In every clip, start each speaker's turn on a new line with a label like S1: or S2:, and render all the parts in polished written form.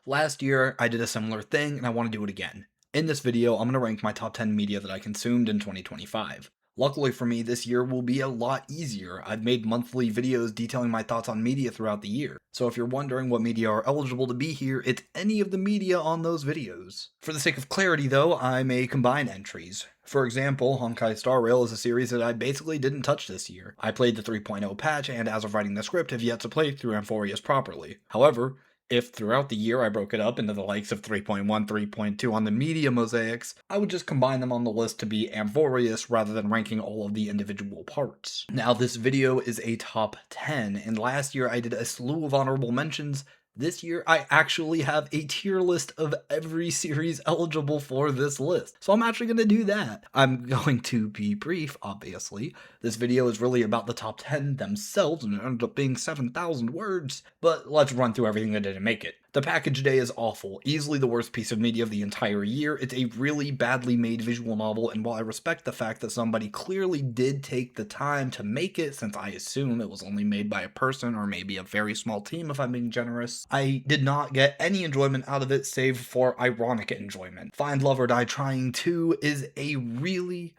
S1: Last year, I did a similar thing, and I want to do it again. In this video, I'm going to rank my top 10 media that I consumed in 2025. Luckily for me, this year will be a lot easier. I've made monthly videos detailing my thoughts on media throughout the year. So if you're wondering what media are eligible to be here, it's any of the media on those videos. For the sake of clarity though, I may combine entries. For example, Honkai Star Rail is a series that I basically didn't touch this year. I played the 3.0 patch and as of writing the script have yet to play through Amphorius properly. However, if throughout the year I broke it up into the likes of 3.1, 3.2 on the media mosaics, I would just combine them on the list to be Amphorius rather than ranking all of the individual parts. Now this video is a top 10, and last year I did a slew of honorable mentions. This year, I actually have a tier list of every series eligible for this list. So I'm actually going to do that. I'm going to be brief, obviously. This video is really about the top 10 themselves, and it ended up being 7,000 words. But let's run through everything that didn't make it. The package day is awful, easily the worst piece of media of the entire year. It's a really badly made visual novel, and while I respect the fact that somebody clearly did take the time to make it, since I assume it was only made by a person or maybe a very small team if I'm being generous, I did not get any enjoyment out of it save for ironic enjoyment. Find Love or Die Trying 2 is a really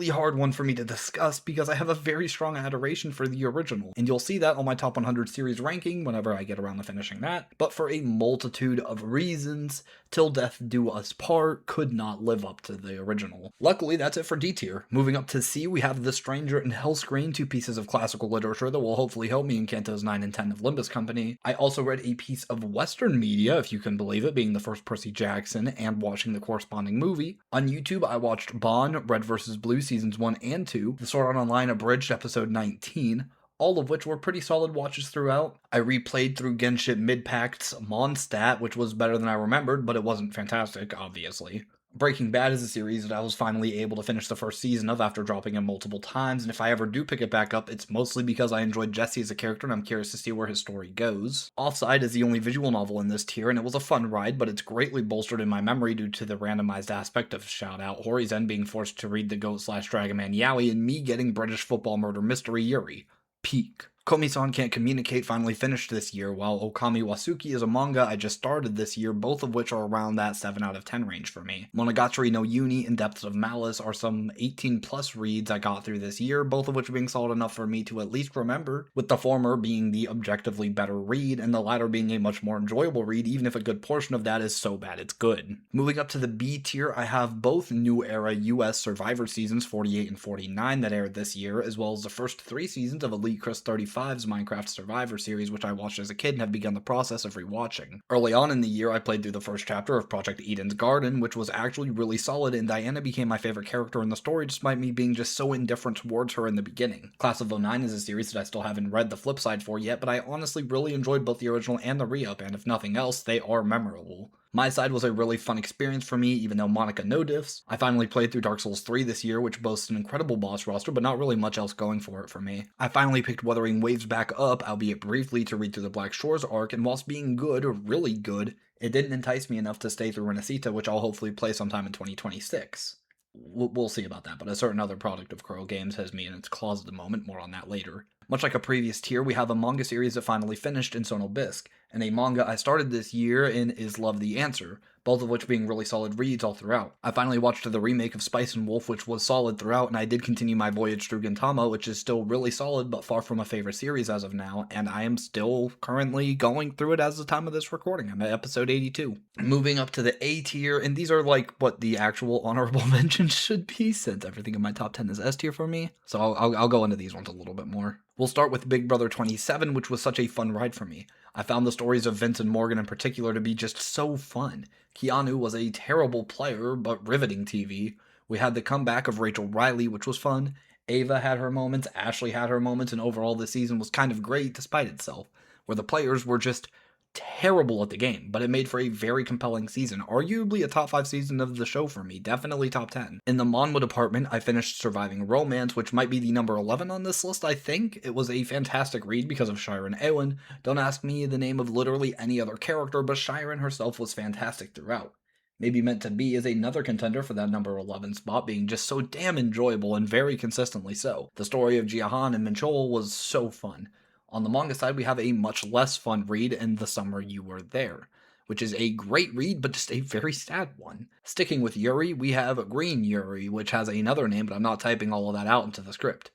S1: hard one for me to discuss because I have a very strong adoration for the original, and you'll see that on my top 100 series ranking whenever I get around to finishing that, but for a multitude of reasons, Till Death Do Us Part could not live up to the original. Luckily, that's it for D tier. Moving up to C, we have The Stranger and Hellscreen, two pieces of classical literature that will hopefully help me in Cantos 9 and 10 of Limbus Company. I also read a piece of Western media, if you can believe it, being the first Percy Jackson and watching the corresponding movie. On YouTube, I watched Bond, Red vs. Blue Seasons 1 and 2, The Sword Art Online Abridged Episode 19, all of which were pretty solid watches throughout. I replayed through Genshin Mid-Pact's Mondstadt, which was better than I remembered, but it wasn't fantastic, obviously. Breaking Bad is a series that I was finally able to finish the first season of after dropping it multiple times, and if I ever do pick it back up, it's mostly because I enjoyed Jesse as a character and I'm curious to see where his story goes. Offside is the only visual novel in this tier, and it was a fun ride, but it's greatly bolstered in my memory due to the randomized aspect of shout-out Hori's End being forced to read the Goat/Dragonman Yaoi and me getting British football murder mystery Yuri. Peak. Komi-san Can't Communicate finally finished this year, while Okami Wasuki is a manga I just started this year, both of which are around that 7 out of 10 range for me. Monogatari no Uni and Depths of Malice are some 18 plus reads I got through this year, both of which being solid enough for me to at least remember, with the former being the objectively better read, and the latter being a much more enjoyable read, even if a good portion of that is so bad it's good. Moving up to the B tier, I have both New Era US Survivor Seasons 48 and 49 that aired this year, as well as the first 3 seasons of Elite Chris 35's Minecraft Survivor series, which I watched as a kid and have begun the process of rewatching. Early on in the year, I played through the first chapter of Project Eden's Garden, which was actually really solid, and Diana became my favorite character in the story despite me being just so indifferent towards her in the beginning. Class of '09 is a series that I still haven't read the flip side for yet, but I honestly really enjoyed both the original and the re-up, and if nothing else, they are memorable. My Side was a really fun experience for me, even though Monica no diffs. I finally played through Dark Souls 3 this year, which boasts an incredible boss roster, but not really much else going for it for me. I finally picked Wuthering Waves back up, albeit briefly, to read through the Black Shores arc, and whilst being good, or really good, it didn't entice me enough to stay through Renacita, which I'll hopefully play sometime in 2026. We'll see about that, but a certain other product of Crow Games has me in its claws at the moment, more on that later. Much like a previous tier, we have a manga series that finally finished in Sonobisque, and a manga I started this year in Is Love the Answer, both of which being really solid reads all throughout. I finally watched the remake of Spice and Wolf, which was solid throughout, and I did continue my voyage through Gintama, which is still really solid, but far from a favorite series as of now, and I am still currently going through it as the time of this recording. I'm at episode 82. Moving up to the A tier, and these are like what the actual honorable mentions should be, since everything in my top 10 is S tier for me, so I'll go into these ones a little bit more. We'll start with Big Brother 27, which was such a fun ride for me. I found the stories of Vince and Morgan in particular to be just so fun. Keanu was a terrible player, but riveting TV. We had the comeback of Rachel Riley, which was fun. Ava had her moments, Ashley had her moments, and overall this season was kind of great despite itself, where the players were just terrible at the game, but it made for a very compelling season, arguably a top 5 season of the show for me, definitely top 10. In the Monma department, I finished Surviving Romance, which might be the number 11 on this list, I think. It was a fantastic read because of Shiren Eowyn. Don't ask me the name of literally any other character, but Shiren herself was fantastic throughout. Maybe Meant to Be is another contender for that number 11 spot, being just so damn enjoyable and very consistently so. The story of Jiahan and Minchol was so fun. On the manga side, we have a much less fun read in The Summer You Were There. which is a great read, but just a very sad one. Sticking with Yuri, we have Green Yuri, which has another name, but I'm not typing all of that out into the script.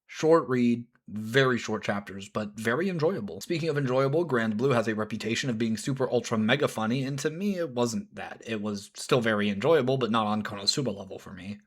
S1: Short read, very short chapters, but very enjoyable. Speaking of enjoyable, Grand Blue has a reputation of being super ultra mega funny, and to me it wasn't that. It was still very enjoyable, but not on Konosuba level for me.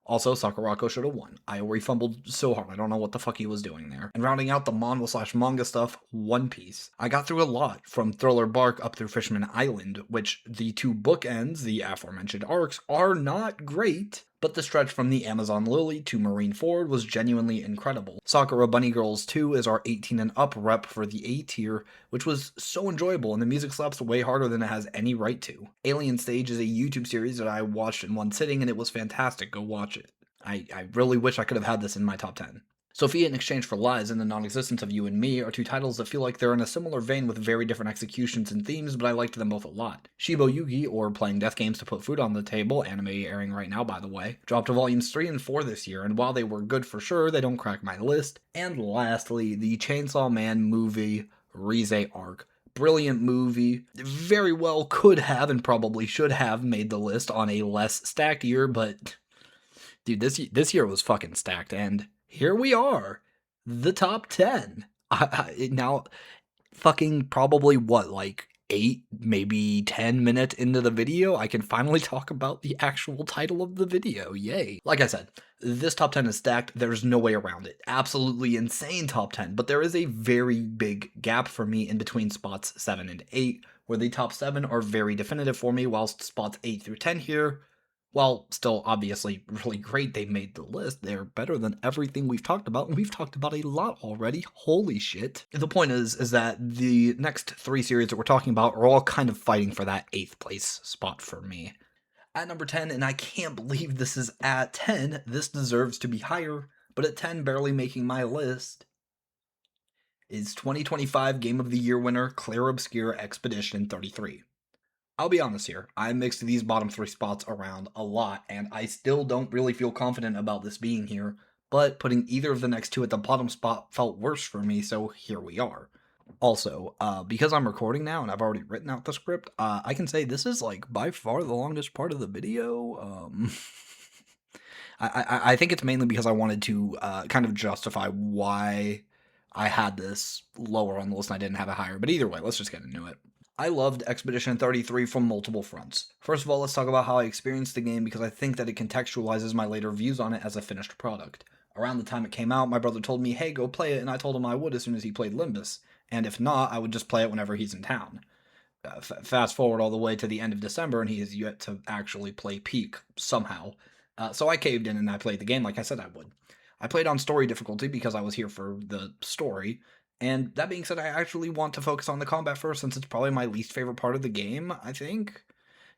S1: Also, Sakurako should have won. Iori fumbled so hard, I don't know what the fuck he was doing there. And rounding out the manhwa/manga stuff, One Piece. I got through a lot, from Thriller Bark up through Fishman Island, which the two bookends, the aforementioned arcs, are not great, but the stretch from the Amazon Lily to Marine Ford was genuinely incredible. Sakura Bunny Girls 2 is our 18 and up rep for the A tier, which was so enjoyable, and the music slaps way harder than it has any right to. Alien Stage is a YouTube series that I watched in one sitting, and it was fantastic. Go watch it. I really wish I could have had this in my top 10. Sophia in Exchange for Lies and The Non-Existence of You and Me are two titles that feel like they're in a similar vein with very different executions and themes, but I liked them both a lot. Shibo Yugi, or Playing Death Games to Put Food on the Table, anime airing right now by the way, dropped to volumes 3 and 4 this year, and while they were good for sure, they don't crack my list. And lastly, the Chainsaw Man movie Rize Arc. Brilliant movie, very well could have and probably should have made the list on a less stacked year, but dude, this year was fucking stacked, and here we are, the top 10. Now, fucking probably what, like 8, maybe 10 minutes into the video, I can finally talk about the actual title of the video. Yay. Like I said, this top 10 is stacked. There's no way around it. Absolutely insane top 10, but there is a very big gap for me in between spots 7 and 8, where the top 7 are very definitive for me, whilst spots 8 through 10 here, while still obviously really great, they made the list. They're better than everything we've talked about, and we've talked about a lot already. Holy shit. The point is that the next 3 series that we're talking about are all kind of fighting for that 8th place spot for me. At number 10, and I can't believe this is at 10, this deserves to be higher, but at 10, barely making my list, is 2025 Game of the Year winner Clair Obscure Expedition 33. I'll be honest here, I mixed these bottom 3 spots around a lot, and I still don't really feel confident about this being here, but putting either of the next 2 at the bottom spot felt worse for me, so here we are. Also, because I'm recording now and I've already written out the script, I can say this is like by far the longest part of the video. I think it's mainly because I wanted to kind of justify why I had this lower on the list and I didn't have it higher, but either way, let's just get into it. I loved Expedition 33 from multiple fronts. First of all, let's talk about how I experienced the game because I think that it contextualizes my later views on it as a finished product. Around the time it came out, my brother told me, hey, go play it, and I told him I would as soon as he played Limbus, and if not, I would just play it whenever he's in town. Fast forward all the way to the end of December, and he has yet to actually play Peak, somehow. So I caved in and I played the game like I said I would. I played on story difficulty because I was here for the story, and that being said, I actually want to focus on the combat first since it's probably my least favorite part of the game, I think.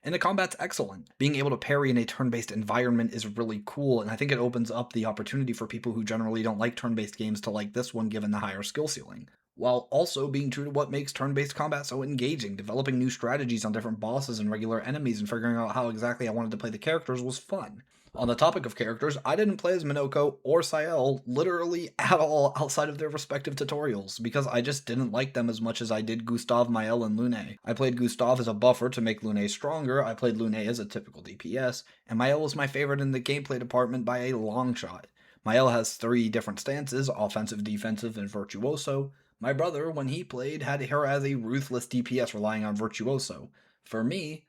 S1: And the combat's excellent. Being able to parry in a turn-based environment is really cool, and I think it opens up the opportunity for people who generally don't like turn-based games to like this one given the higher skill ceiling, while also being true to what makes turn-based combat so engaging. Developing new strategies on different bosses and regular enemies and figuring out how exactly I wanted to play the characters was fun. On the topic of characters, I didn't play as Minoko or Sael literally at all outside of their respective tutorials, because I just didn't like them as much as I did Gustave, Mael, and Lune. I played Gustave as a buffer to make Lune stronger, I played Lune as a typical DPS, and Mael was my favorite in the gameplay department by a long shot. Mael has 3 different stances, offensive, defensive, and virtuoso. My brother, when he played, had her as a ruthless DPS relying on virtuoso. For me,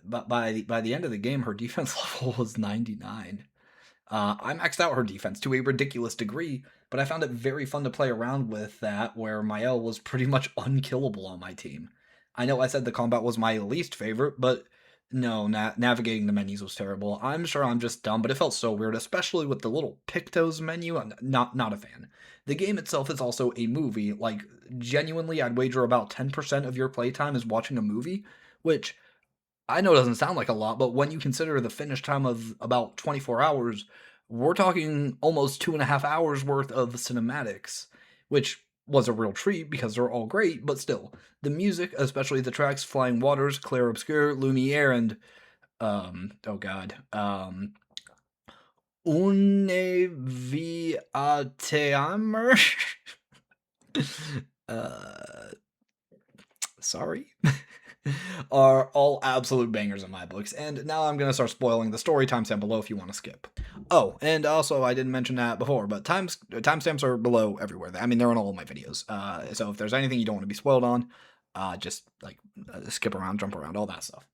S1: but by the end of the game, her defense level was 99. I maxed out her defense to a ridiculous degree, but I found it very fun to play around with that, where Mael was pretty much unkillable on my team. I know I said the combat was my least favorite, but no, navigating the menus was terrible. I'm sure I'm just dumb, but it felt so weird, especially with the little Pictos menu. I'm not a fan. The game itself is also a movie. Like, genuinely, I'd wager about 10% of your playtime is watching a movie, which I know it doesn't sound like a lot, but when you consider the finish time of about 24 hours, we're talking almost 2.5 hours worth of cinematics, which was a real treat because they're all great, but still. The music, especially the tracks Flying Waters, Clair Obscur, Lumiere, and, oh god, Une Vie à Teamer? uh, sorry, are all absolute bangers in my books. And now I'm going to start spoiling the story. Timestamp below if you want to skip. Oh, and also I didn't mention that before, but timestamps are below everywhere. I mean, they're in all of my videos. So if there's anything you don't want to be spoiled on, just like skip around, jump around, all that stuff.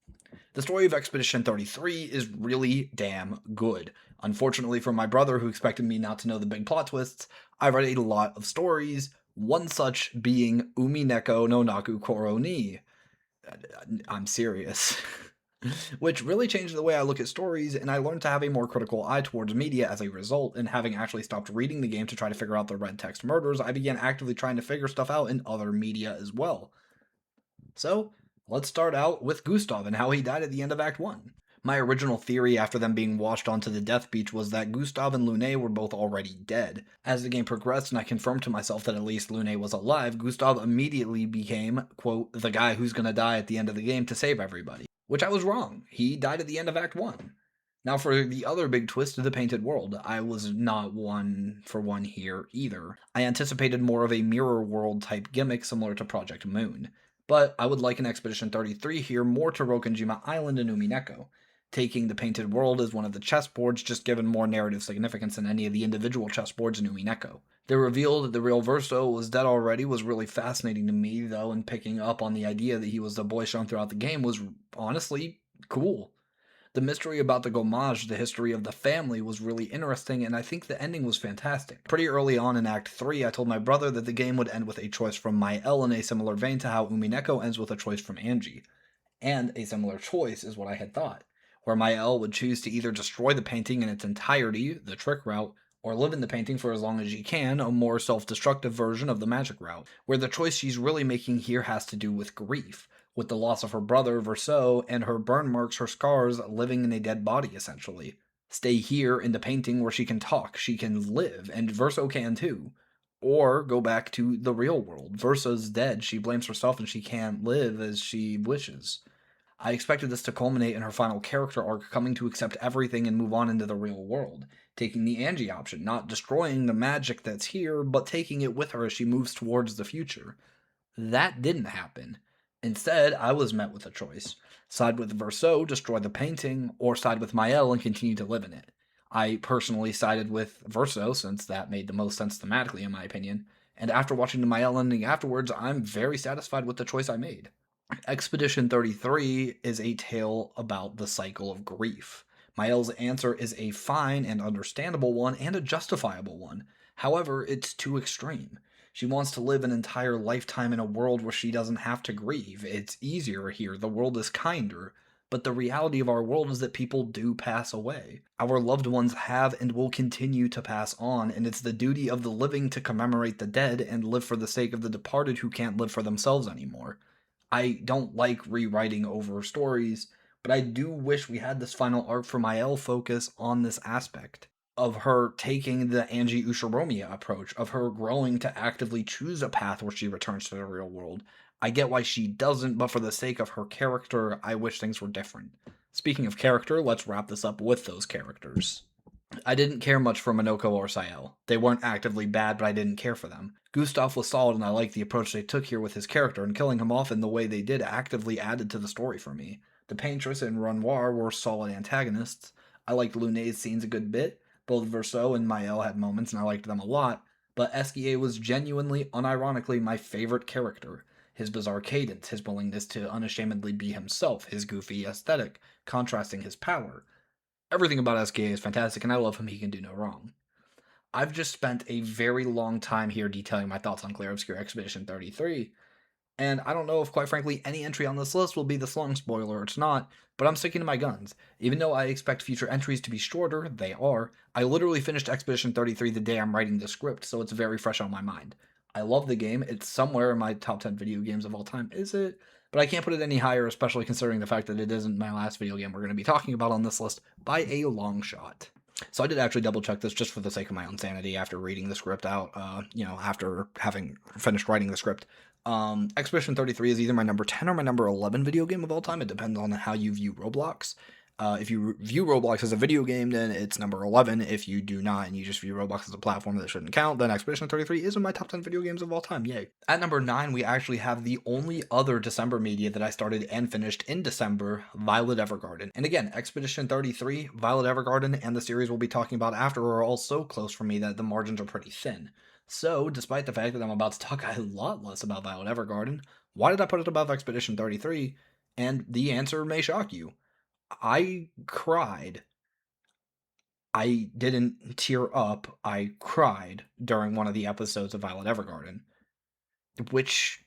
S1: The story of Expedition 33 is really damn good. Unfortunately for my brother, who expected me not to know the big plot twists, I read a lot of stories, one such being Umi Neko no Naku Koro ni. I'm serious. Which really changed the way I look at stories, and I learned to have a more critical eye towards media as a result, and having actually stopped reading the game to try to figure out the red text murders, I began actively trying to figure stuff out in other media as well. So, let's start out with Gustav and how he died at the end of Act 1. My original theory after them being washed onto the death beach was that Gustav and Lune were both already dead. As the game progressed and I confirmed to myself that at least Lune was alive, Gustav immediately became, quote, the guy who's gonna die at the end of the game to save everybody. Which I was wrong. He died at the end of Act 1. Now for the other big twist of the Painted World, I was not one for one here either. I anticipated more of a mirror world type gimmick similar to Project Moon. But I would liken Expedition 33 here more to Rokenjima Island and Umineko, taking the Painted World as one of the chessboards, just given more narrative significance than any of the individual chessboards in Umineko. The reveal that the real Verso was dead already was really fascinating to me, though, and picking up on the idea that he was the boy shown throughout the game was honestly cool. The mystery about the Gomage, the history of the family, was really interesting, and I think the ending was fantastic. Pretty early on in Act 3, I told my brother that the game would end with a choice from Mael in a similar vein to how Umineko ends with a choice from Angie. And a similar choice is what I had thought, where Mael would choose to either destroy the painting in its entirety, the trick route, or live in the painting for as long as she can, a more self-destructive version of the magic route, where the choice she's really making here has to do with grief, with the loss of her brother, Verso, and her burn marks, her scars, living in a dead body, essentially. Stay here in the painting where she can talk, she can live, and Verso can too. Or go back to the real world. Verso's dead, she blames herself and she can't live as she wishes. I expected this to culminate in her final character arc coming to accept everything and move on into the real world, taking the Angie option, not destroying the magic that's here, but taking it with her as she moves towards the future. That didn't happen. Instead, I was met with a choice. Side with Verso, destroy the painting, or side with Mael and continue to live in it. I personally sided with Verso, since that made the most sense thematically in my opinion, and after watching the Mael ending afterwards, I'm very satisfied with the choice I made. Expedition 33 is a tale about the cycle of grief. Mael's answer is a fine and understandable one and a justifiable one. However, it's too extreme. She wants to live an entire lifetime in a world where she doesn't have to grieve. It's easier here, the world is kinder. But the reality of our world is that people do pass away. Our loved ones have and will continue to pass on, and it's the duty of the living to commemorate the dead and live for the sake of the departed who can't live for themselves anymore. I don't like rewriting over stories, but I do wish we had this final arc for Mael focus on this aspect of her taking the Angie Ushiromiya approach, of her growing to actively choose a path where she returns to the real world. I get why she doesn't, but for the sake of her character, I wish things were different. Speaking of character, let's wrap this up with those characters. I didn't care much for Minoko or Sael. They weren't actively bad, but I didn't care for them. Gustav was solid, and I liked the approach they took here with his character, and killing him off in the way they did actively added to the story for me. The Paintress and Renoir were solid antagonists. I liked Lune's scenes a good bit. Both Verso and Mael had moments, and I liked them a lot, but Esquier was genuinely, unironically, my favorite character. His bizarre cadence, his willingness to unashamedly be himself, his goofy aesthetic, contrasting his power. Everything about Esquier is fantastic, and I love him, he can do no wrong. I've just spent a very long time here detailing my thoughts on Clair Obscure Expedition 33, and I don't know if, quite frankly, any entry on this list will be this long, spoiler or it's not, but I'm sticking to my guns. Even though I expect future entries to be shorter, they are. I literally finished Expedition 33 the day I'm writing the script, so it's very fresh on my mind. I love the game, it's somewhere in my top 10 video games of all time, is it? But I can't put it any higher, especially considering the fact that it isn't my last video game we're going to be talking about on this list by a long shot. So I did actually double check this just for the sake of my own sanity after reading the script out, after having finished writing the script. Expedition 33 is either my number 10 or my number 11 video game of all time. It depends on how you view Roblox. If you view Roblox as a video game, then it's number 11. If you do not, and you just view Roblox as a platform that shouldn't count, then Expedition 33 is in my top 10 video games of all time. Yay. At number 9, we actually have the only other December media that I started and finished in December, Violet Evergarden. And again, Expedition 33, Violet Evergarden, and the series we'll be talking about after are all so close for me that the margins are pretty thin. So, despite the fact that I'm about to talk a lot less about Violet Evergarden, why did I put it above Expedition 33? And the answer may shock you. I cried. I didn't tear up. I cried during one of the episodes of Violet Evergarden, which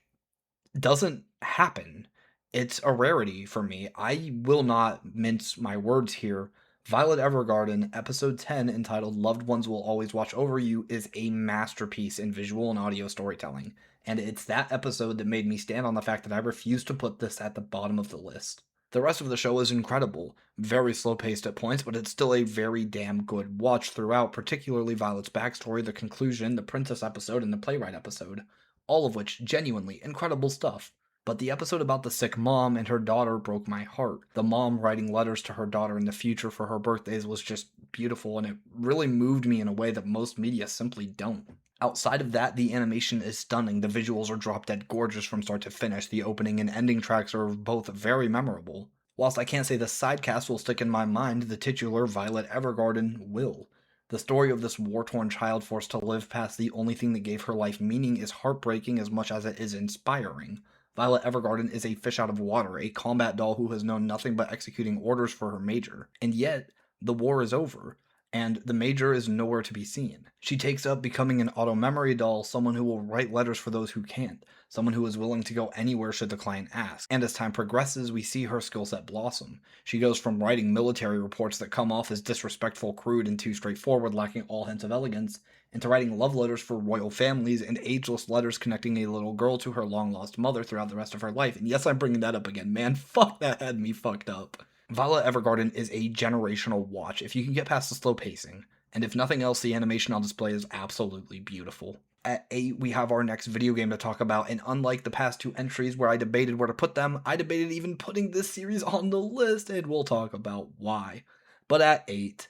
S1: doesn't happen. It's a rarity for me. I will not mince my words here. Violet Evergarden, episode 10, entitled Loved Ones Will Always Watch Over You, is a masterpiece in visual and audio storytelling. And it's that episode that made me stand on the fact that I refuse to put this at the bottom of the list. The rest of the show is incredible, very slow paced at points, but it's still a very damn good watch throughout, particularly Violet's backstory, the conclusion, the princess episode, and the playwright episode, all of which genuinely incredible stuff. But the episode about the sick mom and her daughter broke my heart. The mom writing letters to her daughter in the future for her birthdays was just beautiful, and it really moved me in a way that most media simply don't. Outside of that, the animation is stunning. The visuals are drop dead gorgeous from start to finish. The opening and ending tracks are both very memorable. Whilst I can't say the side cast will stick in my mind, the titular Violet Evergarden will. The story of this war-torn child forced to live past the only thing that gave her life meaning is heartbreaking as much as it is inspiring. Violet Evergarden is a fish out of water, a combat doll who has known nothing but executing orders for her major. And yet, the war is over, and the major is nowhere to be seen. She takes up becoming an auto-memory doll, someone who will write letters for those who can't, someone who is willing to go anywhere should the client ask. And as time progresses, we see her skill set blossom. She goes from writing military reports that come off as disrespectful, crude, and too straightforward, lacking all hints of elegance, into writing love letters for royal families and ageless letters connecting a little girl to her long-lost mother throughout the rest of her life. And yes, I'm bringing that up again, man. Fuck, that had me fucked up. Violet Evergarden is a generational watch if you can get past the slow pacing, and if nothing else, the animation on display is absolutely beautiful. At 8, we have our next video game to talk about, and unlike the past 2 entries where I debated where to put them, I debated even putting this series on the list, and we'll talk about why. But at 8,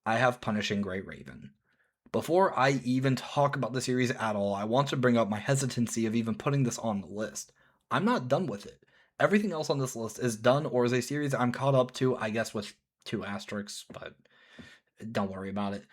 S1: I have Punishing Gray Raven. Before I even talk about the series at all, I want to bring up my hesitancy of even putting this on the list. I'm not done with it. Everything else on this list is done or is a series I'm caught up to, I guess with 2 asterisks, but don't worry about it.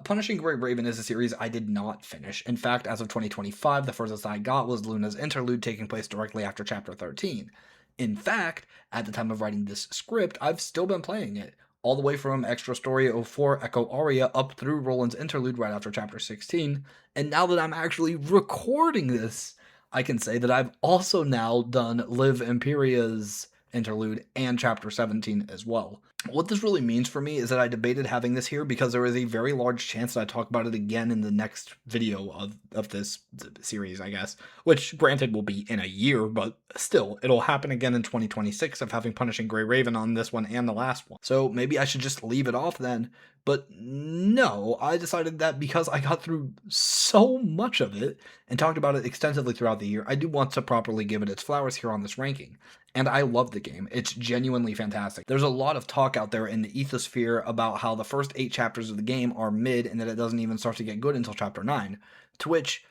S1: Punishing Gray Raven is a series I did not finish. In fact, as of 2025, the furthest I got was Luna's interlude taking place directly after Chapter 13. In fact, at the time of writing this script, I've still been playing it, all the way from Extra Story 04 Echo Aria up through Roland's interlude right after Chapter 16, and now that I'm actually recording this, I can say that I've also now done Liv Imperia's interlude and Chapter 17 as well. What this really means for me is that I debated having this here because there is a very large chance that I talk about it again in the next video of this series, I guess. Which, granted, will be in a year, but still, it'll happen again in 2026 of having Punishing Gray Raven on this one and the last one. So maybe I should just leave it off then. But no, I decided that because I got through so much of it and talked about it extensively throughout the year, I do want to properly give it its flowers here on this ranking. And I love the game. It's genuinely fantastic. There's a lot of talk out there in the ethosphere about how the first 8 chapters of the game are mid and that it doesn't even start to get good until chapter 9. To which,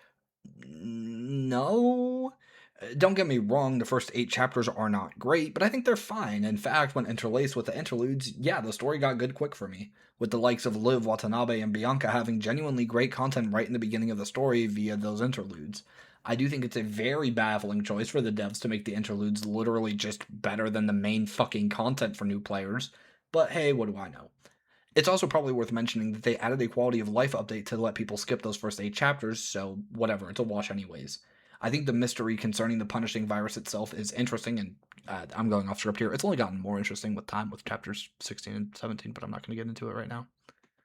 S1: no. Don't get me wrong, the first 8 chapters are not great, but I think they're fine. In fact, when interlaced with the interludes, yeah, the story got good quick for me, with the likes of Liv, Watanabe, and Bianca having genuinely great content right in the beginning of the story via those interludes. I do think it's a very baffling choice for the devs to make the interludes literally just better than the main fucking content for new players, but hey, what do I know? It's also probably worth mentioning that they added a quality of life update to let people skip those first 8 chapters, so whatever, it's a wash anyways. I think the mystery concerning the punishing virus itself is interesting, and I'm going off script here. It's only gotten more interesting with time with chapters 16 and 17, but I'm not going to get into it right now.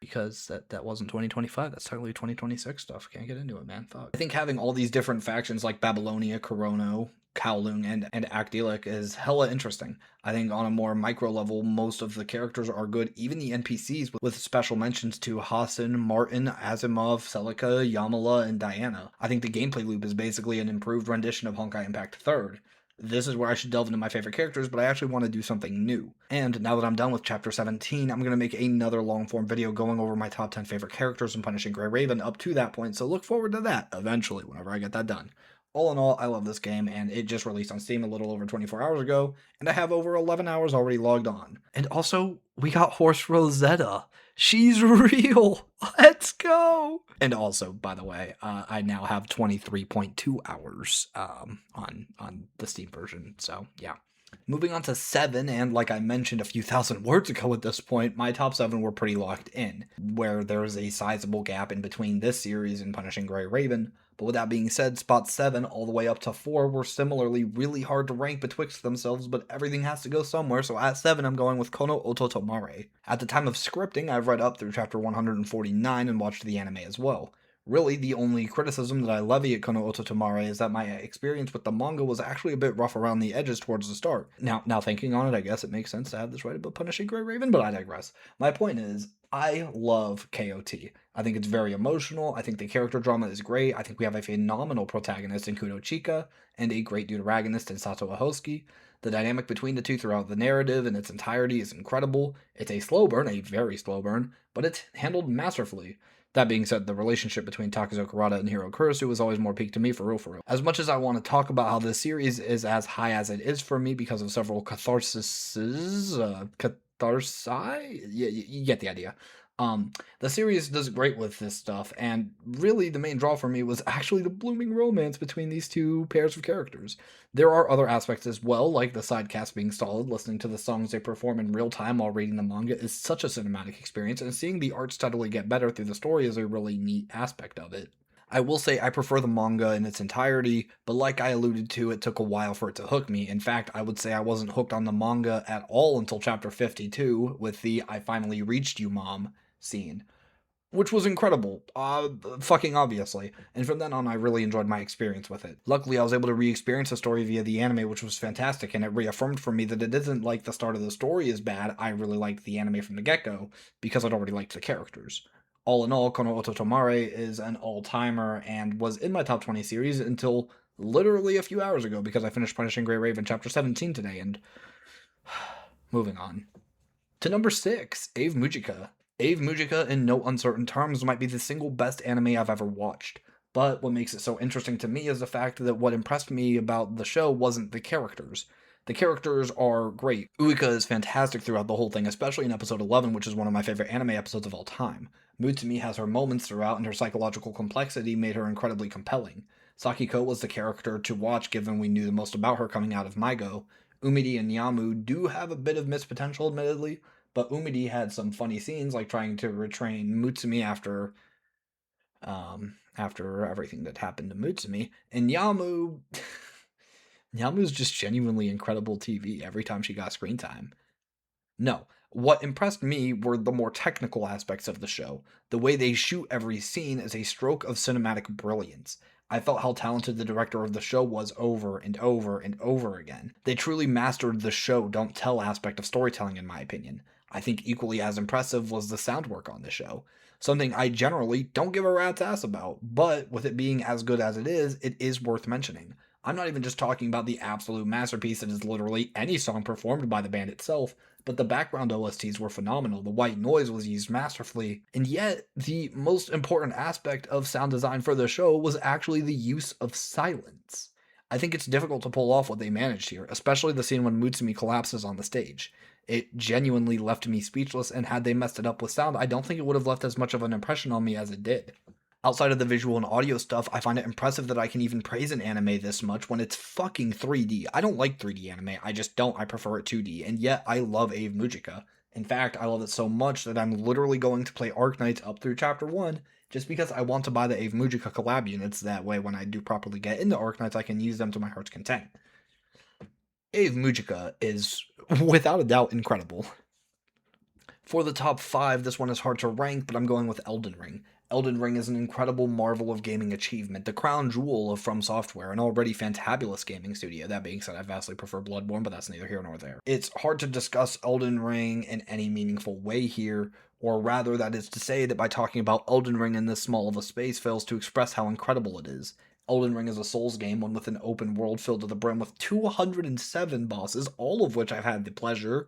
S1: Because that wasn't 2025, that's totally 2026 stuff. Can't get into it, man. Fuck. I think having all these different factions like Babylonia, Korono, Kowloon, and Akdelic is hella interesting. I think on a more micro level, most of the characters are good, even the NPCs, with special mentions to Hassan, Martin, Asimov, Celica, Yamala, and Diana. I think the gameplay loop is basically an improved rendition of Honkai Impact 3rd. this is where I should delve into my favorite characters, but I actually want to do something new. And now that I'm done with chapter 17, I'm going to make another long form video going over my top 10 favorite characters in Punishing Gray Raven up to that point, so look forward to that eventually whenever I get that done. All in all, I love this game, and it just released on Steam a little over 24 hours ago, and I have over 11 hours already logged on. And also, we got Horse Rosetta. She's real! Let's go! And also, by the way, I now have 23.2 hours on the Steam version, so yeah. Moving on to 7, and like I mentioned a few thousand words ago at this point, my top 7 were pretty locked in, where there's a sizable gap in between this series and Punishing Gray Raven. But with that being said, spot 7 all the way up to 4 were similarly really hard to rank betwixt themselves, but everything has to go somewhere, so at 7 I'm going with Kono Oto Tomare. At the time of scripting, I've read up through chapter 149 and watched the anime as well. Really, the only criticism that I levy at Kono Oto Tomare is that my experience with the manga was actually a bit rough around the edges towards the start. Now thinking on it, I guess it makes sense to have this right about Punishing Gray Raven, but I digress. My point is, I love KOT. I think it's very emotional. I think the character drama is great. I think we have a phenomenal protagonist in Mujica and a great deuteragonist in Sato Ahosuki. The dynamic between the two throughout the narrative in its entirety is incredible. It's a slow burn, a very slow burn, but it's handled masterfully. That being said, the relationship between Takuzo Kurata and Hiro Kurisu was always more peak to me for real for real. As much as I want to talk about how this series is as high as it is for me because of several catharses, you get the idea. The series does great with this stuff, and really the main draw for me was actually the blooming romance between these two pairs of characters. There are other aspects as well, like the side cast being solid. Listening to the songs they perform in real time while reading the manga is such a cinematic experience, and seeing the art steadily get better through the story is a really neat aspect of it. I will say I prefer the manga in its entirety, but like I alluded to, it took a while for it to hook me. In fact, I would say I wasn't hooked on the manga at all until chapter 52 with the "I finally reached you, Mom" scene, which was incredible, fucking obviously, and from then on I really enjoyed my experience with it. Luckily, I was able to re-experience the story via the anime, which was fantastic, and it reaffirmed for me that it isn't like the start of the story is bad. I really liked the anime from the get-go, because I'd already liked the characters. All in all, Kono Oto Tomare is an all-timer, and was in my top 20 series until literally a few hours ago, because I finished Punishing Gray Raven chapter 17 today, and moving on. To number 6, Ave Mujica. Ave Mujica, in no uncertain terms, might be the single best anime I've ever watched. But what makes it so interesting to me is the fact that what impressed me about the show wasn't the characters. The characters are great. Uika is fantastic throughout the whole thing, especially in episode 11, which is one of my favorite anime episodes of all time. Mutsumi has her moments throughout, and her psychological complexity made her incredibly compelling. Sakiko was the character to watch given we knew the most about her coming out of Maigo. Umidi and Yamu do have a bit of missed potential, admittedly, but Umidi had some funny scenes, like trying to retrain Mutsumi after everything that happened to Mutsumi. And Yamu's just genuinely incredible TV every time she got screen time. No, what impressed me were the more technical aspects of the show. The way they shoot every scene is a stroke of cinematic brilliance. I felt how talented the director of the show was over and over and over again. They truly mastered the show don't tell aspect of storytelling, in my opinion. I think equally as impressive was the sound work on the show. Something I generally don't give a rat's ass about, but with it being as good as it is worth mentioning. I'm not even just talking about the absolute masterpiece that is literally any song performed by the band itself, but the background OSTs were phenomenal, the white noise was used masterfully, and yet the most important aspect of sound design for the show was actually the use of silence. I think it's difficult to pull off what they managed here, especially the scene when Mutsumi collapses on the stage. It genuinely left me speechless, and had they messed it up with sound, I don't think it would have left as much of an impression on me as it did. Outside of the visual and audio stuff, I find it impressive that I can even praise an anime this much when it's fucking 3D. I don't like 3D anime, I just don't, I prefer it 2D, and yet I love Ave Mujica. In fact, I love it so much that I'm literally going to play Arknights up through chapter 1, just because I want to buy the Ave Mujica collab units, that way when I do properly get into Arknights I can use them to my heart's content. Ave Mujica is, without a doubt, incredible. For the top 5, this one is hard to rank, but I'm going with Elden Ring. Elden Ring is an incredible marvel of gaming achievement, the crown jewel of From Software, an already fantabulous gaming studio. That being said, I vastly prefer Bloodborne, but that's neither here nor there. It's hard to discuss Elden Ring in any meaningful way here, or rather, that is to say that by talking about Elden Ring in this small of a space fails to express how incredible it is. Elden Ring is a Souls game, one with an open world filled to the brim with 207 bosses, all of which I've had the pleasure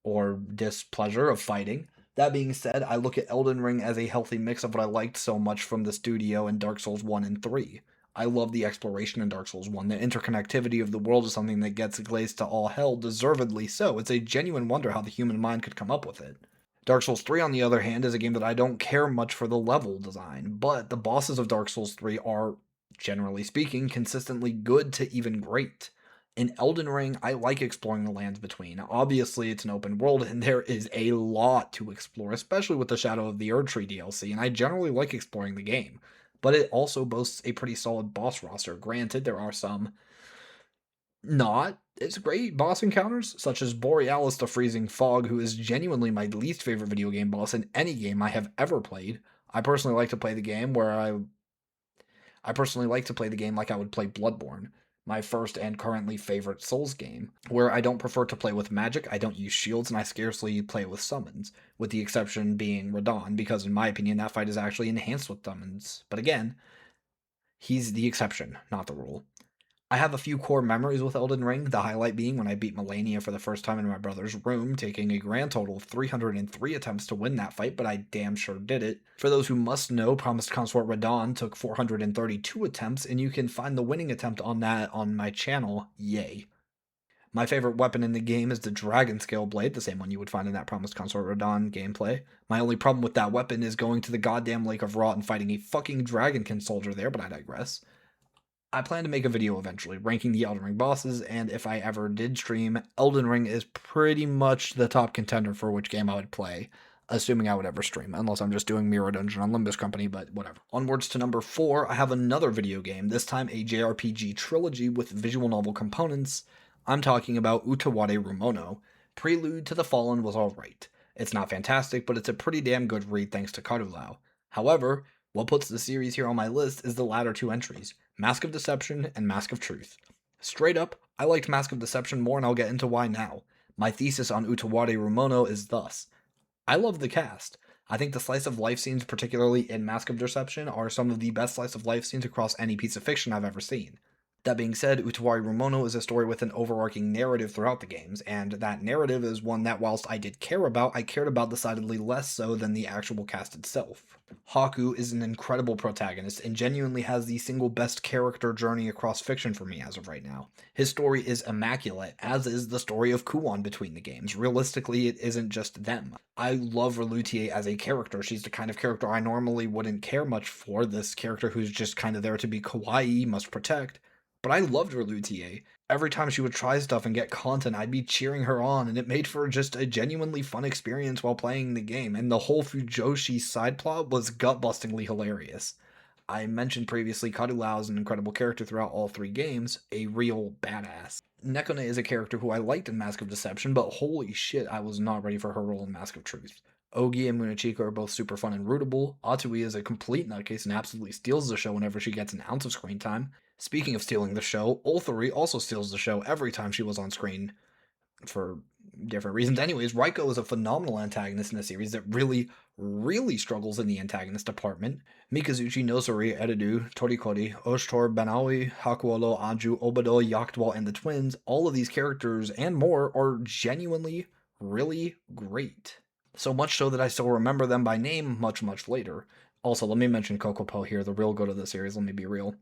S1: or displeasure of fighting. That being said, I look at Elden Ring as a healthy mix of what I liked so much from the studio in Dark Souls 1 and 3. I love the exploration in Dark Souls 1. The interconnectivity of the world is something that gets glazed to all hell, deservedly so. It's a genuine wonder how the human mind could come up with it. Dark Souls 3, on the other hand, is a game that I don't care much for the level design, but the bosses of Dark Souls 3 are, generally speaking, consistently good to even great. In Elden Ring, I like exploring the lands between. Obviously, it's an open world, and there is a lot to explore, especially with the Shadow of the Erdtree DLC, and I generally like exploring the game. But it also boasts a pretty solid boss roster. Granted, there are some not as great boss encounters, such as Borealis the Freezing Fog, who is genuinely my least favorite video game boss in any game I have ever played. I personally like to play the game where I personally like to play the game like I would play Bloodborne, my first and currently favorite Souls game, where I don't prefer to play with magic, I don't use shields, and I scarcely play with summons, with the exception being Radahn, because in my opinion that fight is actually enhanced with summons. But again, he's the exception, not the rule. I have a few core memories with Elden Ring, the highlight being when I beat Melania for the first time in my brother's room, taking a grand total of 303 attempts to win that fight, but I damn sure did it. For those who must know, Promised Consort Radahn took 432 attempts, and you can find the winning attempt on that on my channel, yay. My favorite weapon in the game is the Dragon Scale Blade, the same one you would find in that Promised Consort Radahn gameplay. My only problem with that weapon is going to the goddamn Lake of Rot and fighting a fucking Dragonkin soldier there, but I digress. I plan to make a video eventually, ranking the Elden Ring bosses, and if I ever did stream, Elden Ring is pretty much the top contender for which game I would play, assuming I would ever stream, unless I'm just doing Mirror Dungeon on Limbus Company, but whatever. Onwards to number 4, I have another video game, this time a JRPG trilogy with visual novel components. I'm talking about Utawarerumono. Prelude to the Fallen was alright. It's not fantastic, but it's a pretty damn good read thanks to Karulau. However, what puts the series here on my list is the latter two entries, Mask of Deception and Mask of Truth. Straight up, I liked Mask of Deception more and I'll get into why now. My thesis on Utawarerumono is thus. I love the cast. I think the slice of life scenes, particularly in Mask of Deception, are some of the best slice of life scenes across any piece of fiction I've ever seen. That being said, Utawarerumono is a story with an overarching narrative throughout the games, and that narrative is one that, whilst I did care about, I cared about decidedly less so than the actual cast itself. Haku is an incredible protagonist and genuinely has the single best character journey across fiction for me as of right now. His story is immaculate, as is the story of Kuon between the games. Realistically, it isn't just them. I love Relutier as a character. She's the kind of character I normally wouldn't care much for, this character who's just kind of there to be kawaii, must protect. But I loved Relutier. Every time she would try stuff and get content, I'd be cheering her on, and it made for just a genuinely fun experience while playing the game, and the whole Fujoshi side plot was gut-bustingly hilarious. I mentioned previously, Karulau is an incredible character throughout all three games, a real badass. Nekone is a character who I liked in Mask of Deception, but holy shit, I was not ready for her role in Mask of Truth. Ogi and Mujica are both super fun and rootable. Atsui is a complete nutcase and absolutely steals the show whenever she gets an ounce of screen time. Speaking of stealing the show, Ulthari also steals the show every time she was on screen for different reasons. Anyways, Raiko is a phenomenal antagonist in the series that really struggles in the antagonist department. Mikazuchi, Nosori, Eridu, Torikori, Oshtor, Banawi, Hakuolo, Aju, Obado, Yaktwal, and the twins, all of these characters and more are genuinely really great. So much so that I still remember them by name much later. Also, let me mention Kokopo here, the real goat of the series, let me be real.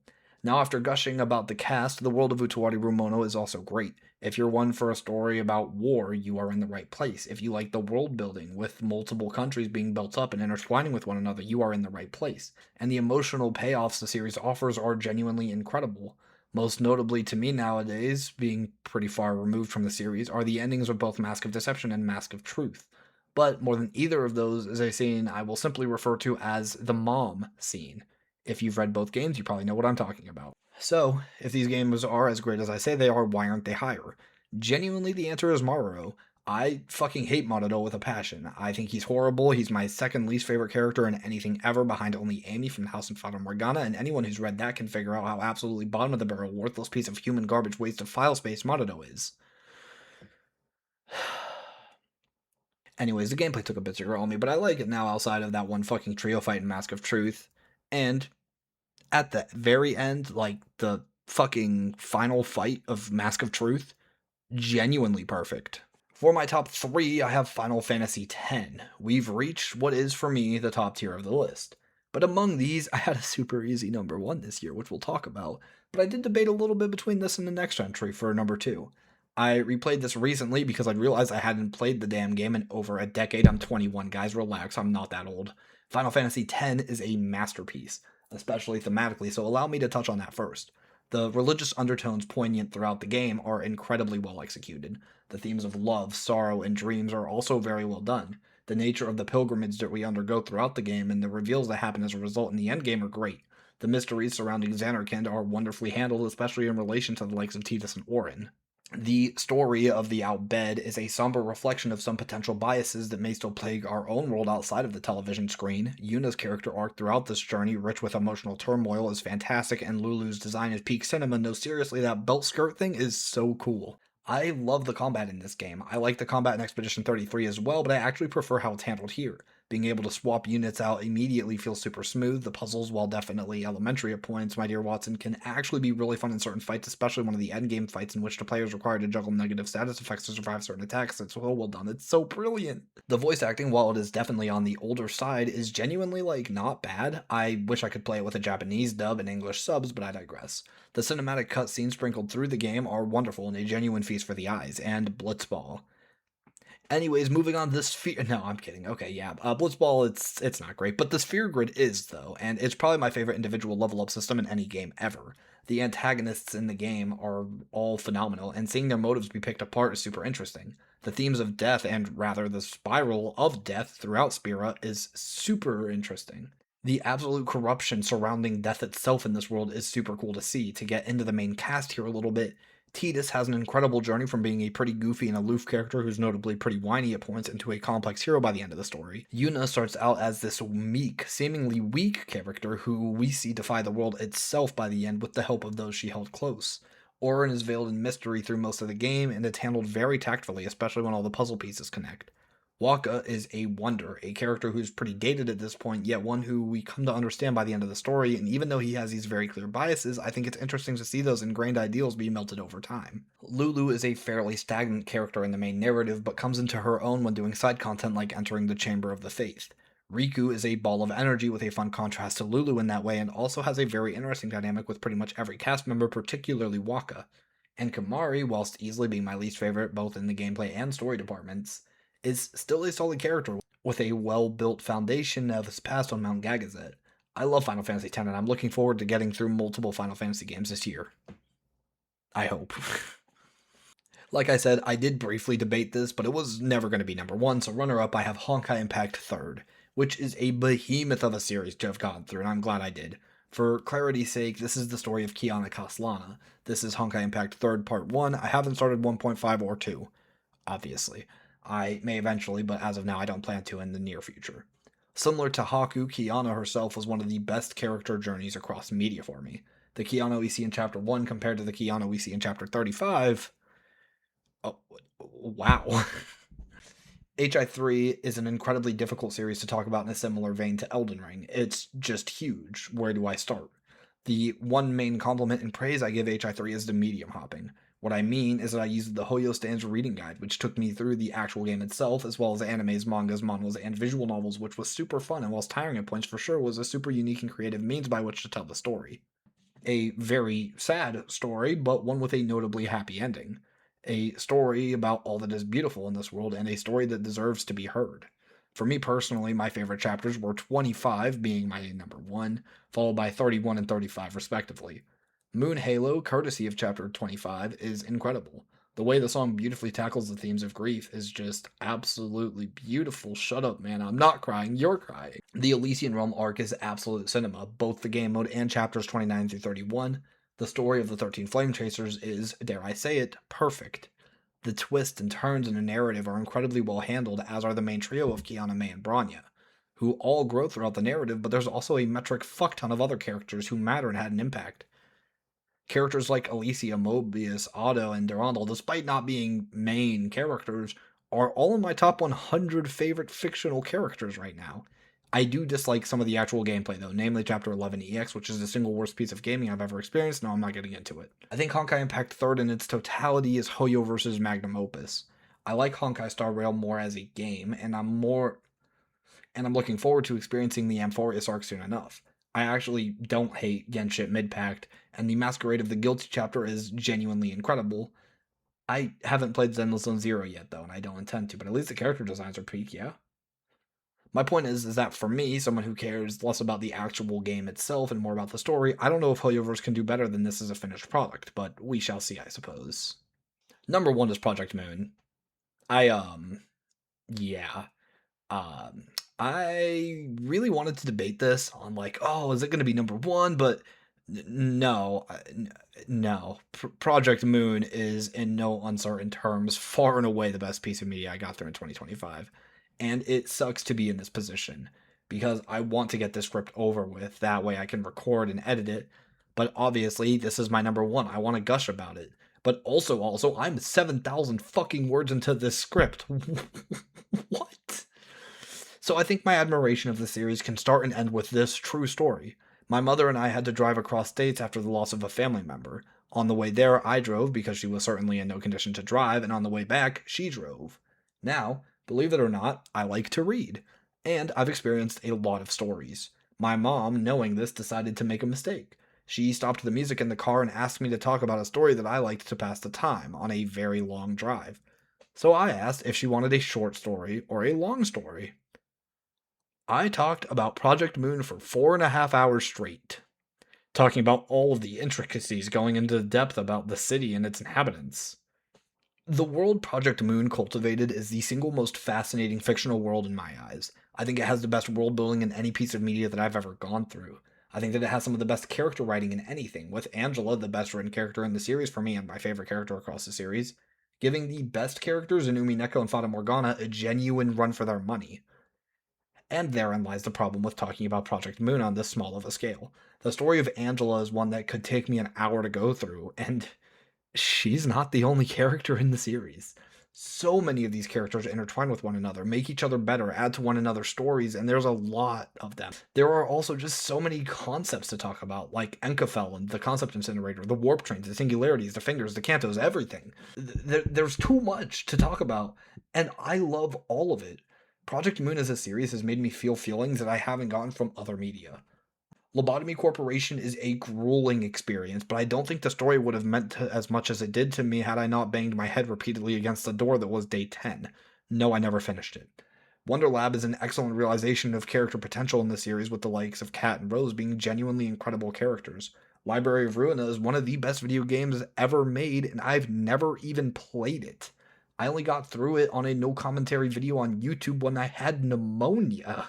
S1: Now, after gushing about the cast, the world of Utawarerumono is also great. If you're one for a story about war, you are in the right place. If you like the world building, with multiple countries being built up and intertwining with one another, you are in the right place. And the emotional payoffs the series offers are genuinely incredible. Most notably to me nowadays, being pretty far removed from the series, are the endings of both Mask of Deception and Mask of Truth. But more than either of those is a scene I will simply refer to as the mom scene. If you've read both games, you probably know what I'm talking about. So, if these games are as great as I say they are, why aren't they higher? Genuinely, the answer is Maruo. I fucking hate Maruo with a passion. I think he's horrible. He's my second least favorite character in anything ever, behind only Amy from House and Fata Morgana, and anyone who's read that can figure out how absolutely bottom of the barrel worthless piece of human garbage waste of file space Maruo is. Anyways, the gameplay took a bit to grow on me, but I like it now outside of that one fucking trio fight in Mask of Truth. And At the very end, like the fucking final fight of Mask of Truth, genuinely perfect. For my top 3, I have Final Fantasy X. We've reached what is, for me, the top tier of the list. But among these, I had a super easy number 1 this year, which we'll talk about, but I did debate a little bit between this and the next entry for number 2. I replayed this recently because I realized I hadn't played the damn game in over a decade. I'm 21, guys, relax, I'm not that old. Final Fantasy X is a masterpiece, especially thematically, so allow me to touch on that first. The religious undertones poignant throughout the game are incredibly well executed. The themes of love, sorrow, and dreams are also very well done. The nature of the pilgrimage that we undergo throughout the game and the reveals that happen as a result in the endgame are great. The mysteries surrounding Xanarkand are wonderfully handled, especially in relation to the likes of Tidus and Orin. The story of the Outbed is a somber reflection of some potential biases that may still plague our own world outside of the television screen. Yuna's character arc throughout this journey, rich with emotional turmoil, is fantastic, and Lulu's design is peak cinema. No, seriously, that belt skirt thing is so cool. I love the combat in this game. I like the combat in Expedition 33 as well, but I actually prefer how it's handled here. Being able to swap units out immediately feels super smooth. The puzzles, while definitely elementary at points, my dear Watson, can actually be really fun in certain fights, especially one of the endgame fights in which the player is required to juggle negative status effects to survive certain attacks. It's so well done. It's so brilliant. The voice acting, while it is definitely on the older side, is genuinely, like, not bad. I wish I could play it with a Japanese dub and English subs, but I digress. The cinematic cutscenes sprinkled through the game are wonderful and a genuine feast for the eyes, and Blitzball. Anyways, moving on, this sphere. No, I'm kidding. Okay, yeah, Blitzball, it's not great, but the sphere grid is though, and it's probably my favorite individual level up system in any game ever. The antagonists in the game are all phenomenal, and seeing their motives be picked apart is super interesting. The themes of death, and rather the spiral of death throughout Spira, is super interesting. The absolute corruption surrounding death itself in this world is super cool to see. To get into the main cast here a little bit, Tidus has an incredible journey from being a pretty goofy and aloof character who's notably pretty whiny at points into a complex hero by the end of the story. Yuna starts out as this meek, seemingly weak character who we see defy the world itself by the end with the help of those she held close. Orin is veiled in mystery through most of the game, and it's handled very tactfully, especially when all the puzzle pieces connect. Waka is a wonder, a character who's pretty dated at this point, yet one who we come to understand by the end of the story, and even though he has these very clear biases, I think it's interesting to see those ingrained ideals be melted over time. Lulu is a fairly stagnant character in the main narrative, but comes into her own when doing side content like entering the Chamber of the Faith. Riku is a ball of energy with a fun contrast to Lulu in that way, and also has a very interesting dynamic with pretty much every cast member, particularly Waka. And Kamari, whilst easily being my least favorite both in the gameplay and story departments, is still a solid character with a well-built foundation of his past on Mount Gagazet. I love Final Fantasy X, and I'm looking forward to getting through multiple Final Fantasy games this year. I hope. Like I said, I did briefly debate this, but it was never going to be number 1, so runner-up I have Honkai Impact 3rd, which is a behemoth of a series to have gone through, and I'm glad I did. For clarity's sake, this is the story of Kiana Kaslana. This is Honkai Impact 3rd Part 1. I haven't started 1.5 or 2, obviously. I may eventually, but as of now, I don't plan to in the near future. Similar to Haku, Kiana herself was one of the best character journeys across media for me. The Kiana we see in Chapter 1 compared to the Kiana we see in Chapter 35. Oh, wow. HI3 is an incredibly difficult series to talk about in a similar vein to Elden Ring. It's just huge. Where do I start? The one main compliment and praise I give HI3 is the medium hopping. What I mean is that I used the Hoyo Stands reading guide, which took me through the actual game itself, as well as animes, mangas, manhwas, and visual novels, which was super fun, and whilst tiring at points for sure, was a super unique and creative means by which to tell the story. A very sad story, but one with a notably happy ending. A story about all that is beautiful in this world, and a story that deserves to be heard. For me personally, my favorite chapters were 25 being my number 1, followed by 31 and 35 respectively. Moon Halo, courtesy of chapter 25, is incredible. The way the song beautifully tackles the themes of grief is just absolutely beautiful. Shut up, man. I'm not crying. You're crying. The Elysian Realm arc is absolute cinema, both the game mode and chapters 29 through 31. The story of the 13 Flame Chasers is, dare I say it, perfect. The twists and turns in the narrative are incredibly well handled, as are the main trio of Kiana, May, and Branya, who all grow throughout the narrative, but there's also a metric fuck ton of other characters who matter and had an impact. Characters like Alicia, Mobius, Otto, and Durandal, despite not being main characters, are all in my top 100 favorite fictional characters right now. I do dislike some of the actual gameplay, though, namely Chapter 11 EX, which is the single worst piece of gaming I've ever experienced. No, I'm not getting into it. I think Honkai Impact 3rd in its totality is Hoyo versus Magnum Opus. I like Honkai Star Rail more as a game, and I'm looking forward to experiencing the Amphoreus arc soon enough. I actually don't hate Genship Mid-Pact, and the Masquerade of the Guilty chapter is genuinely incredible. I haven't played Zenless Zone Zero yet, though, and I don't intend to, but at least the character designs are peak, yeah? My point is that for me, someone who cares less about the actual game itself and more about the story, I don't know if Hoyoverse can do better than this as a finished product, but we shall see, I suppose. Number 1 is Project Moon. I, yeah. Um, I really wanted to debate this on like, oh, is it going to be number 1? But no, no. Project Moon is in no uncertain terms far and away the best piece of media I got through in 2025. And it sucks to be in this position because I want to get this script over with. That way I can record and edit it. But obviously, this is my number 1. I want to gush about it. But also, I'm 7,000 fucking words into this script. What? So I think my admiration of the series can start and end with this true story. My mother and I had to drive across states after the loss of a family member. On the way there, I drove because she was certainly in no condition to drive, and on the way back, she drove. Now, believe it or not, I like to read, and I've experienced a lot of stories. My mom, knowing this, decided to make a mistake. She stopped the music in the car and asked me to talk about a story that I liked to pass the time on a very long drive. So I asked if she wanted a short story or a long story. I talked about Project Moon for 4.5 hours straight, talking about all of the intricacies, going into depth about the city and its inhabitants. The world Project Moon cultivated is the single most fascinating fictional world in my eyes. I think it has the best world building in any piece of media that I've ever gone through. I think that it has some of the best character writing in anything, with Angela, the best written character in the series for me and my favorite character across the series, giving the best characters in Umineko and Fata Morgana a genuine run for their money. And therein lies the problem with talking about Project Moon on this small of a scale. The story of Angela is one that could take me an hour to go through, and she's not the only character in the series. So many of these characters intertwine with one another, make each other better, add to one another's stories, and there's a lot of them. There are also just so many concepts to talk about, like Enkafel and the concept incinerator, the warp trains, the singularities, the fingers, the cantos, everything. There's too much to talk about, and I love all of it. Project Moon as a series has made me feel feelings that I haven't gotten from other media. Lobotomy Corporation is a grueling experience, but I don't think the story would have meant as much as it did to me had I not banged my head repeatedly against the door that was day 10. No, I never finished it. Wonder Lab is an excellent realization of character potential in the series, with the likes of Kat and Rose being genuinely incredible characters. Library of Ruina is one of the best video games ever made, and I've never even played it. I only got through it on a no commentary video on YouTube when I had pneumonia.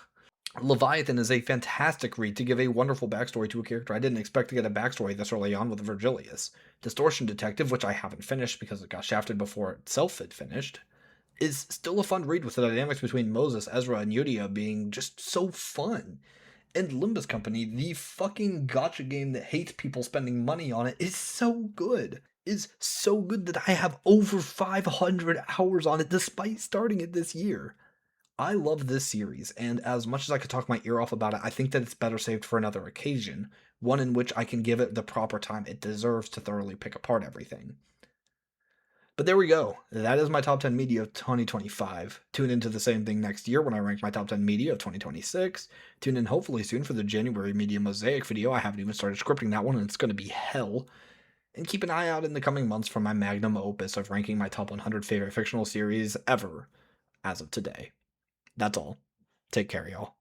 S1: Leviathan is a fantastic read to give a wonderful backstory to a character I didn't expect to get a backstory this early on with Virgilius. Distortion Detective, which I haven't finished because it got shafted before itself had finished, is still a fun read with the dynamics between Moses, Ezra, and Yudia being just so fun. And Limbus Company, the fucking gotcha game that hates people spending money on it, is so good. Is so good that I have over 500 hours on it despite starting it this year. I love this series, and as much as I could talk my ear off about it, I think that it's better saved for another occasion, one in which I can give it the proper time it deserves to thoroughly pick apart everything. But there we go. That is my top 10 media of 2025. Tune into the same thing next year when I rank my top 10 media of 2026. Tune in hopefully soon for the January media mosaic video. I haven't even started scripting that one, and it's going to be hell. And keep an eye out in the coming months for my magnum opus of ranking my top 100 favorite fictional series ever as of today. That's all. Take care, y'all.